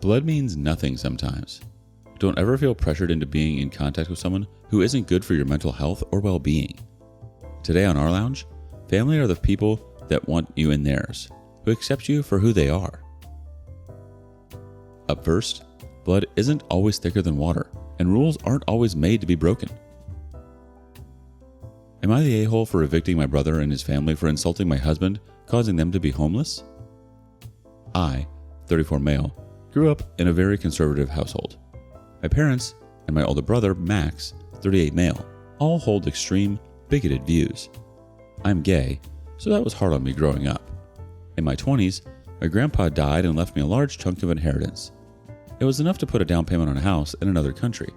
Blood means nothing sometimes. Don't ever feel pressured into being in contact with someone who isn't good for your mental health or well-being. Today on rLounge, family are the people that want you in theirs, who accept you for who they are. Up first, blood isn't always thicker than water, and rules aren't always made to be broken. Am I the a-hole for evicting my brother and his family for insulting my husband, causing them to be homeless? I, 34 male, grew up in a very conservative household. My parents and my older brother, Max, 38 male, all hold extreme, bigoted views. I'm gay, so that was hard on me growing up. In my 20s, my grandpa died and left me a large chunk of inheritance. It was enough to put a down payment on a house in another country.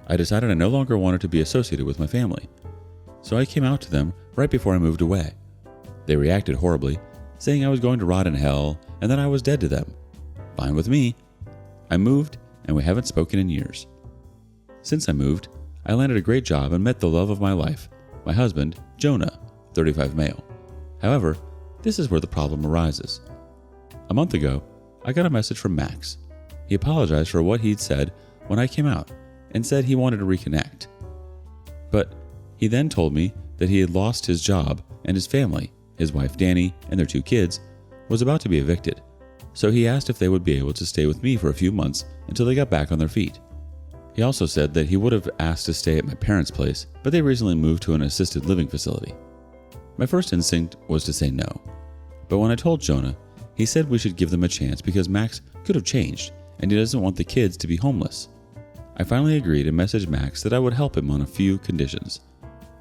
I decided I no longer wanted to be associated with my family, so I came out to them right before I moved away. They reacted horribly, saying I was going to rot in hell and that I was dead to them. Fine with me. I moved, and we haven't spoken in years. Since I moved, I landed a great job and met the love of my life, my husband, Jonah, 35 male. However, this is where the problem arises. A month ago, I got a message from Max. He apologized for what he'd said when I came out and said he wanted to reconnect. But he then told me that he had lost his job and his family, his wife Danny and their 2 kids, was about to be evicted. So he asked if they would be able to stay with me for a few months until they got back on their feet. He also said that he would have asked to stay at my parents' place, but they recently moved to an assisted living facility. My first instinct was to say no. But when I told Jonah, he said we should give them a chance because Max could have changed and he doesn't want the kids to be homeless. I finally agreed and messaged Max that I would help him on a few conditions.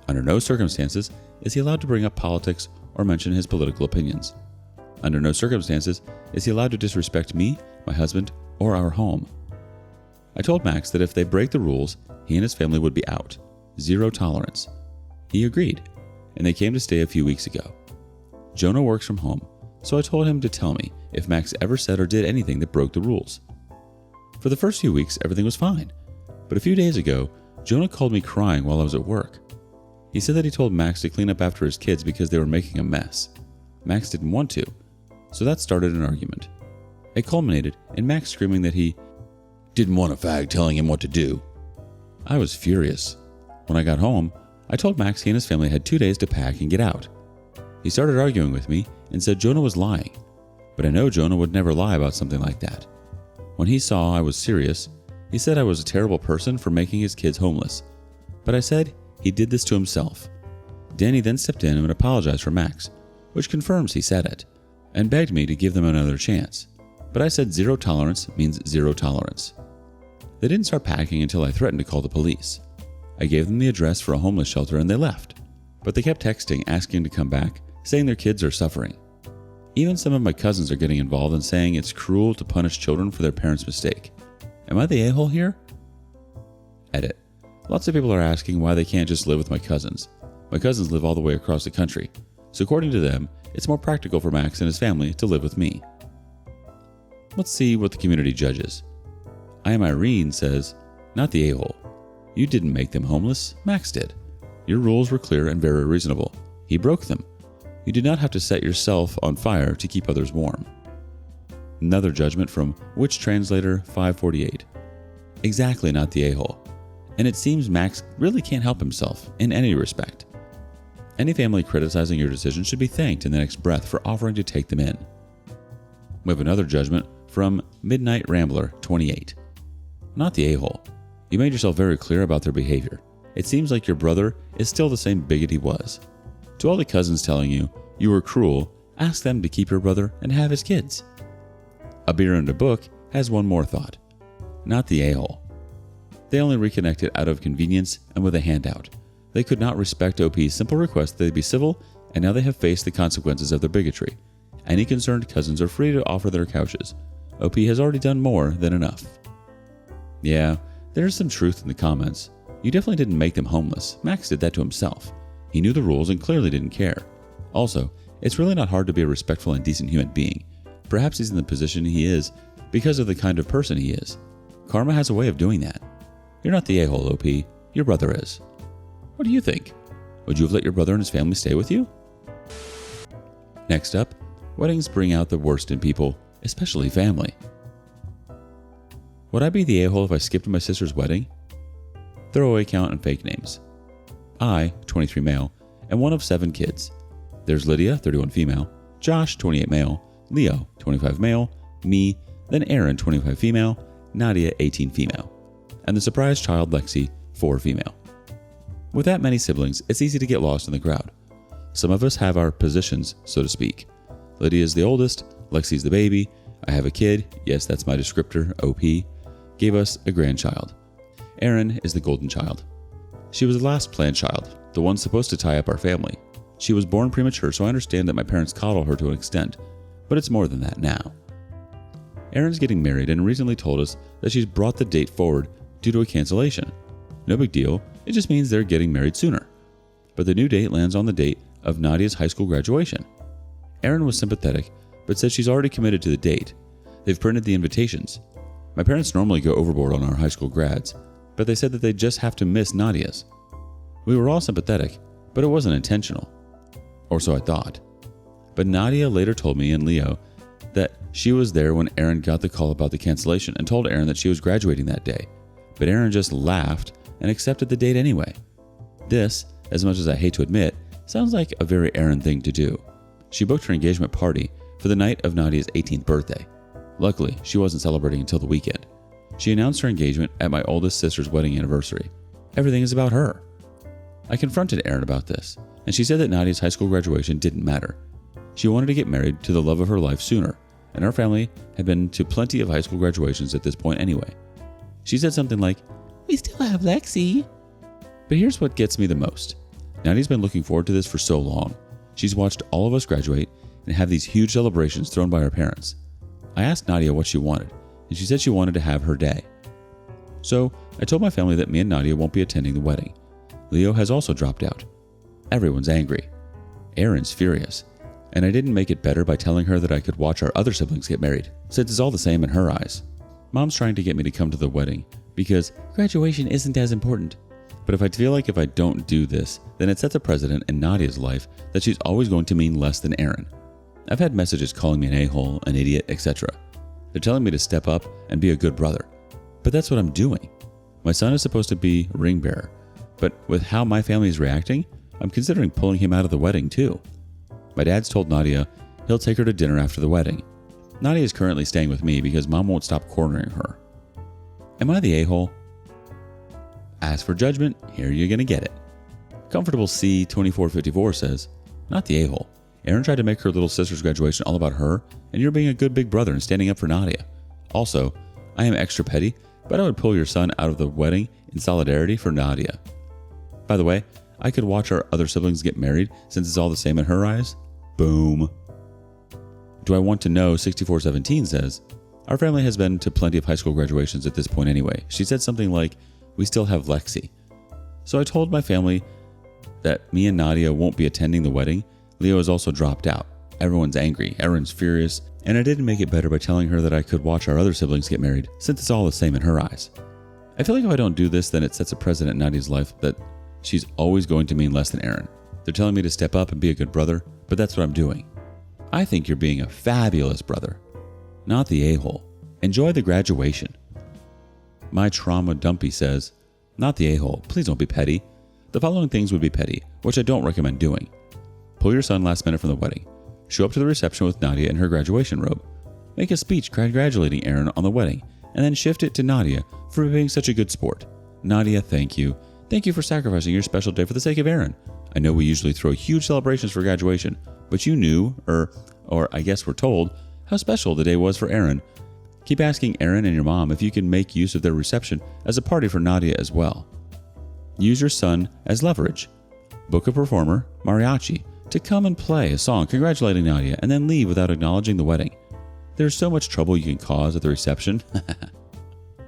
Under no circumstances is he allowed to bring up politics or mention his political opinions. Under no circumstances is he allowed to disrespect me, my husband, or our home. I told Max that if they break the rules, he and his family would be out. 0 tolerance. He agreed, and they came to stay a few weeks ago. Jonah works from home, so I told him to tell me if Max ever said or did anything that broke the rules. For the first few weeks, everything was fine, but a few days ago, Jonah called me crying while I was at work. He said that he told Max to clean up after his kids because they were making a mess. Max didn't want to, so that started an argument. It culminated in Max screaming that he didn't want a fag telling him what to do. I was furious. When I got home, I told Max he and his family had 2 days to pack and get out. He started arguing with me and said Jonah was lying, but I know Jonah would never lie about something like that. When he saw I was serious, he said I was a terrible person for making his kids homeless, but I said he did this to himself. Danny then stepped in and apologized for Max, which confirms he said it, and begged me to give them another chance. But I said 0 tolerance means 0 tolerance. They didn't start packing until I threatened to call the police. I gave them the address for a homeless shelter and they left. But they kept texting asking to come back, saying their kids are suffering. Even some of my cousins are getting involved and saying it's cruel to punish children for their parents' mistake. Am I the a-hole here? Edit. Lots of people are asking why they can't just live with my cousins. My cousins live all the way across the country, so according to them, it's more practical for Max and his family to live with me. Let's see what the community judges. I Am Irene says, not the a-hole. You didn't make them homeless, Max did. Your rules were clear and very reasonable. He broke them. You did not have to set yourself on fire to keep others warm. Another judgment from Witch Translator 548. Exactly not the a-hole. And it seems Max really can't help himself in any respect. Any family criticizing your decision should be thanked in the next breath for offering to take them in. We have another judgment from Midnight Rambler 28. Not the a-hole. You made yourself very clear about their behavior. It seems like your brother is still the same bigot he was. To all the cousins telling you you were cruel, ask them to keep your brother and have his kids. A Beer and a Book has one more thought. Not the a-hole. They only reconnected out of convenience and with a handout. They could not respect OP's simple request that they be civil, and now they have faced the consequences of their bigotry. Any concerned cousins are free to offer their couches. OP has already done more than enough. Yeah, there's some truth in the comments. You definitely didn't make them homeless. Max did that to himself. He knew the rules and clearly didn't care. Also, it's really not hard to be a respectful and decent human being. Perhaps he's in the position he is because of the kind of person he is. Karma has a way of doing that. You're not the a-hole, OP. Your brother is. What do you think? Would you have let your brother and his family stay with you? Next up, weddings bring out the worst in people, especially family. Would I be the a-hole if I skipped my sister's wedding? Throwaway count and fake names. I, 23 male, am one of 7 kids. There's Lydia, 31 female, Josh, 28 male, Leo, 25 male, me, then Aaron, 25 female, Nadia, 18 female, and the surprise child Lexi, 4 female. With that many siblings, it's easy to get lost in the crowd. Some of us have our positions, so to speak. Lydia is the oldest, Lexi's the baby, I have a kid, yes, that's my descriptor, OP, gave us a grandchild. Erin is the golden child. She was the last planned child, the one supposed to tie up our family. She was born premature, so I understand that my parents coddle her to an extent, but it's more than that now. Erin's getting married and recently told us that she's brought the date forward due to a cancellation. No big deal, it just means they're getting married sooner. But the new date lands on the date of Nadia's high school graduation. Erin was sympathetic, but said she's already committed to the date. They've printed the invitations. My parents normally go overboard on our high school grads, but they said that they just have to miss Nadia's. We were all sympathetic, but it wasn't intentional. Or so I thought. But Nadia later told me and Leo that she was there when Erin got the call about the cancellation and told Erin that she was graduating that day. But Erin just laughed and accepted the date anyway. This, as much as I hate to admit, sounds like a very Erin thing to do. She booked her engagement party for the night of Nadia's 18th birthday. Luckily, she wasn't celebrating until the weekend. She announced her engagement at my oldest sister's wedding anniversary. Everything is about her. I confronted Erin about this, and she said that Nadia's high school graduation didn't matter. She wanted to get married to the love of her life sooner, and our family had been to plenty of high school graduations at this point anyway. She said something like, "We still have Lexi." But here's what gets me the most. Nadia's been looking forward to this for so long. She's watched all of us graduate and have these huge celebrations thrown by her parents. I asked Nadia what she wanted, and she said she wanted to have her day. So I told my family that me and Nadia won't be attending the wedding. Leo has also dropped out. Everyone's angry. Erin's furious. And I didn't make it better by telling her that I could watch our other siblings get married, since it's all the same in her eyes. Mom's trying to get me to come to the wedding because graduation isn't as important. But if I feel like if I don't do this, then it sets a precedent in Nadia's life that she's always going to mean less than Erin. I've had messages calling me an a-hole, an idiot, etc. They're telling me to step up and be a good brother. But that's what I'm doing. My son is supposed to be ring bearer, but with how my family is reacting, I'm considering pulling him out of the wedding too. My dad's told Nadia he'll take her to dinner after the wedding. Nadia is currently staying with me because mom won't stop cornering her. Am I the a-hole? Ask for judgment, here you're gonna get it. Comfortable C2454 says, not the a-hole. Erin tried to make her little sister's graduation all about her, and you're being a good big brother and standing up for Nadia. Also, I am extra petty, but I would pull your son out of the wedding in solidarity for Nadia. By the way, I could watch our other siblings get married since it's all the same in her eyes. Boom. Do I want to know 6417 says, our family has been to plenty of high school graduations at this point anyway. She said something like, we still have Lexi. So I told my family that me and Nadia won't be attending the wedding. Leo has also dropped out. Everyone's angry, Erin's furious, and I didn't make it better by telling her that I could watch our other siblings get married, since it's all the same in her eyes. I feel like if I don't do this, then it sets a precedent in Nadia's life that she's always going to mean less than Erin. They're telling me to step up and be a good brother, but that's what I'm doing. I think you're being a fabulous brother. Not the a-hole. Enjoy the graduation. My trauma dumpy says, not the a-hole, please don't be petty. The following things would be petty, which I don't recommend doing. Pull your son last minute from the wedding. Show up to the reception with Nadia in her graduation robe. Make a speech congratulating Erin on the wedding, and then shift it to Nadia for being such a good sport. Nadia, thank you. Thank you for sacrificing your special day for the sake of Erin. I know we usually throw huge celebrations for graduation, but you knew, or I guess were told, how special the day was for Erin. Keep asking Erin and your mom if you can make use of their reception as a party for Nadia as well. Use your son as leverage. Book a performer, mariachi, to come and play a song congratulating Nadia and then leave without acknowledging the wedding. There's so much trouble you can cause at the reception.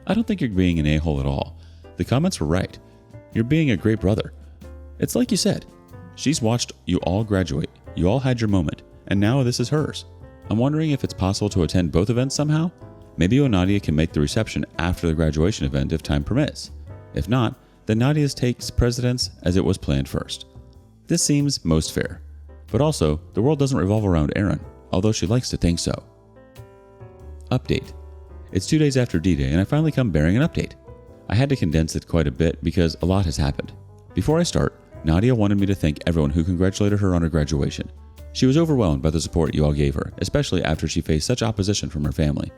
I don't think you're being an a-hole at all. The comments were right. You're being a great brother. It's like you said. She's watched you all graduate. You all had your moment, and now this is hers. I'm wondering if it's possible to attend both events somehow? Maybe you and Nadia can make the reception after the graduation event if time permits. If not, then Nadia's takes precedence as it was planned first. This seems most fair. But also, the world doesn't revolve around Erin, although she likes to think so. Update. It's 2 days after D-Day and I finally come bearing an update. I had to condense it quite a bit because a lot has happened. Before I start, Nadia wanted me to thank everyone who congratulated her on her graduation. She was overwhelmed by the support you all gave her, especially after she faced such opposition from her family.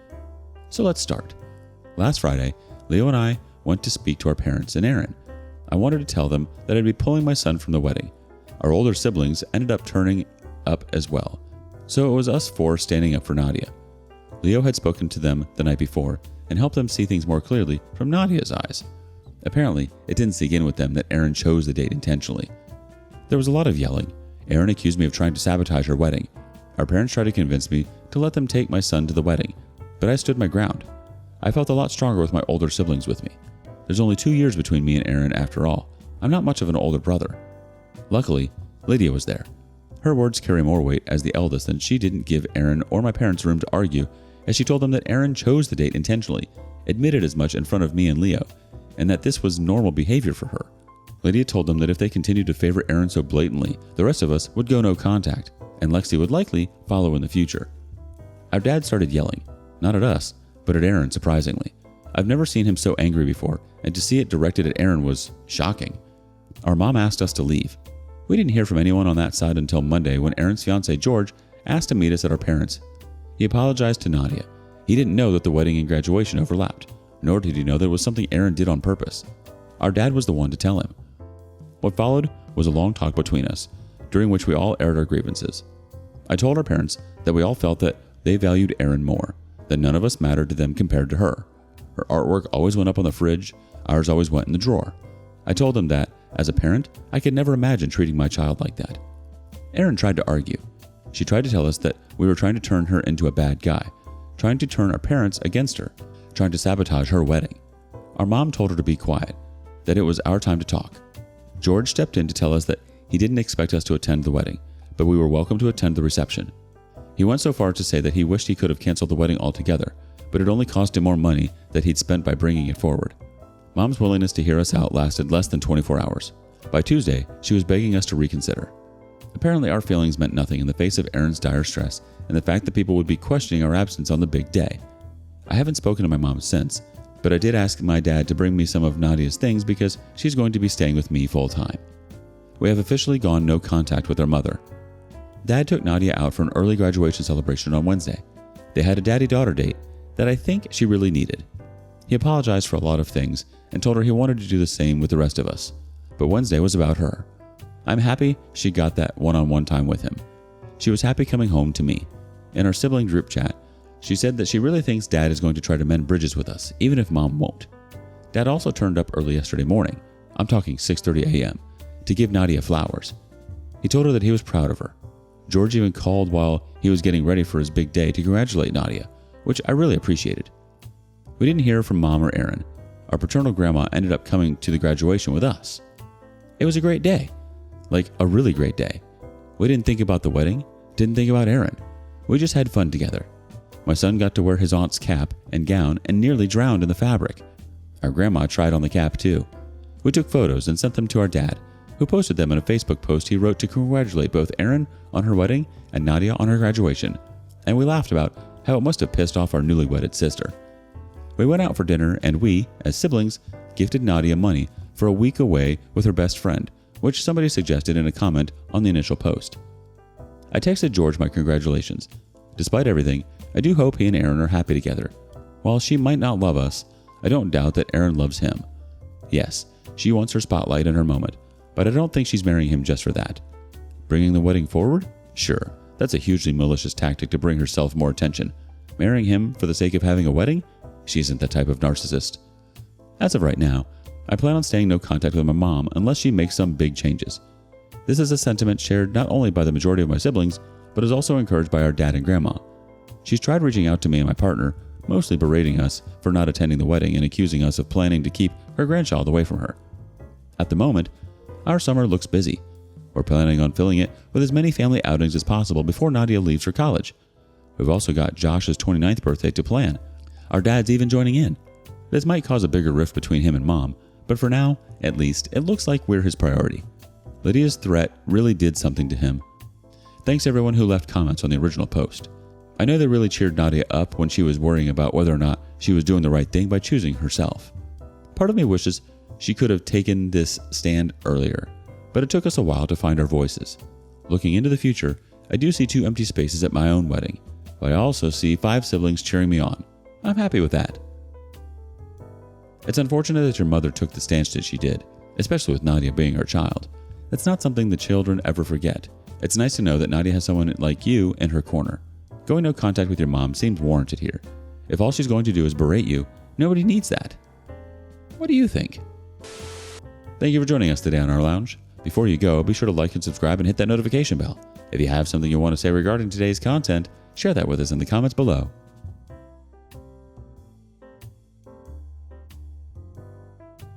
So let's start. Last Friday, Leo and I went to speak to our parents and Aaron. I wanted to tell them that I'd be pulling my son from the wedding. Our older siblings ended up turning up as well, so it was us four standing up for Nadia. Leo had spoken to them the night before and helped them see things more clearly from Nadia's eyes. Apparently, it didn't sink in with them that Aaron chose the date intentionally. There was a lot of yelling. Aaron accused me of trying to sabotage her wedding. Our parents tried to convince me to let them take my son to the wedding, but I stood my ground. I felt a lot stronger with my older siblings with me. There's only 2 years between me and Aaron after all. I'm not much of an older brother. Luckily, Lydia was there. Her words carry more weight as the eldest, and she didn't give Aaron or my parents room to argue, as she told them that Aaron chose the date intentionally, admitted as much in front of me and Leo, and that this was normal behavior for her. Lydia told them that if they continued to favor Aaron so blatantly, the rest of us would go no contact, and Lexi would likely follow in the future. Our dad started yelling, not at us, but at Aaron, surprisingly. I've never seen him so angry before, and to see it directed at Aaron was shocking. Our mom asked us to leave. We didn't hear from anyone on that side until Monday when Aaron's fiance George asked to meet us at our parents'. He apologized to Nadia. He didn't know that the wedding and graduation overlapped, nor did he know that it was something Aaron did on purpose. Our dad was the one to tell him. What followed was a long talk between us, during which we all aired our grievances. I told our parents that we all felt that they valued Aaron more, that none of us mattered to them compared to her. Her artwork always went up on the fridge, ours always went in the drawer. I told them that, as a parent, I could never imagine treating my child like that. Aaron tried to argue. She tried to tell us that we were trying to turn her into a bad guy, trying to turn our parents against her, trying to sabotage her wedding. Our mom told her to be quiet, that it was our time to talk. George stepped in to tell us that he didn't expect us to attend the wedding, but we were welcome to attend the reception. He went so far to say that he wished he could have canceled the wedding altogether, but it only cost him more money that he'd spent by bringing it forward. Mom's willingness to hear us out lasted less than 24 hours. By Tuesday, she was begging us to reconsider. Apparently, our feelings meant nothing in the face of Aaron's dire stress and the fact that people would be questioning our absence on the big day. I haven't spoken to my mom since, but I did ask my dad to bring me some of Nadia's things because she's going to be staying with me full time. We have officially gone no contact with our mother. Dad took Nadia out for an early graduation celebration on Wednesday. They had a daddy-daughter date that I think she really needed. He apologized for a lot of things and told her he wanted to do the same with the rest of us, but Wednesday was about her. I'm happy she got that one-on-one time with him. She was happy coming home to me. In our sibling group chat, she said that she really thinks Dad is going to try to mend bridges with us, even if Mom won't. Dad also turned up early yesterday morning, I'm talking 6:30 a.m., to give Nadia flowers. He told her that he was proud of her. George even called while he was getting ready for his big day to congratulate Nadia, which I really appreciated. We didn't hear from Mom or Aaron. Our paternal grandma ended up coming to the graduation with us. It was a great day. Like a really great day. We didn't think about the wedding, didn't think about Aaron. We just had fun together. My son got to wear his aunt's cap and gown and nearly drowned in the fabric. Our grandma tried on the cap too. We took photos and sent them to our dad, who posted them in a Facebook post he wrote to congratulate both Aaron on her wedding and Nadia on her graduation, and we laughed about how it must have pissed off our newly wedded sister. We went out for dinner and we, as siblings, gifted Nadia money for a week away with her best friend, which somebody suggested in a comment on the initial post. I texted George my congratulations. Despite everything, I do hope he and Aaron are happy together. While she might not love us, I don't doubt that Aaron loves him. Yes, she wants her spotlight and her moment, but I don't think she's marrying him just for that. Bringing the wedding forward? Sure, that's a hugely malicious tactic to bring herself more attention. Marrying him for the sake of having a wedding? She isn't that type of narcissist. As of right now, I plan on staying no contact with my mom unless she makes some big changes. This is a sentiment shared not only by the majority of my siblings, but is also encouraged by our dad and grandma. She's tried reaching out to me and my partner, mostly berating us for not attending the wedding and accusing us of planning to keep her grandchild away from her. At the moment, our summer looks busy. We're planning on filling it with as many family outings as possible before Nadia leaves for college. We've also got Josh's 29th birthday to plan. Our dad's even joining in. This might cause a bigger rift between him and Mom, but for now, at least, it looks like we're his priority. Lydia's threat really did something to him. Thanks everyone who left comments on the original post. I know they really cheered Nadia up when she was worrying about whether or not she was doing the right thing by choosing herself. Part of me wishes she could have taken this stand earlier, but it took us a while to find our voices. Looking into the future, I do see 2 empty spaces at my own wedding, but I also see 5 siblings cheering me on. I'm happy with that. It's unfortunate that your mother took the stance that she did, especially with Nadia being her child. That's not something the children ever forget. It's nice to know that Nadia has someone like you in her corner. Going no contact with your mom seems warranted here. If all she's going to do is berate you, nobody needs that. What do you think? Thank you for joining us today on rLounge. Before you go, be sure to like and subscribe and hit that notification bell. If you have something you want to say regarding today's content, share that with us in the comments below.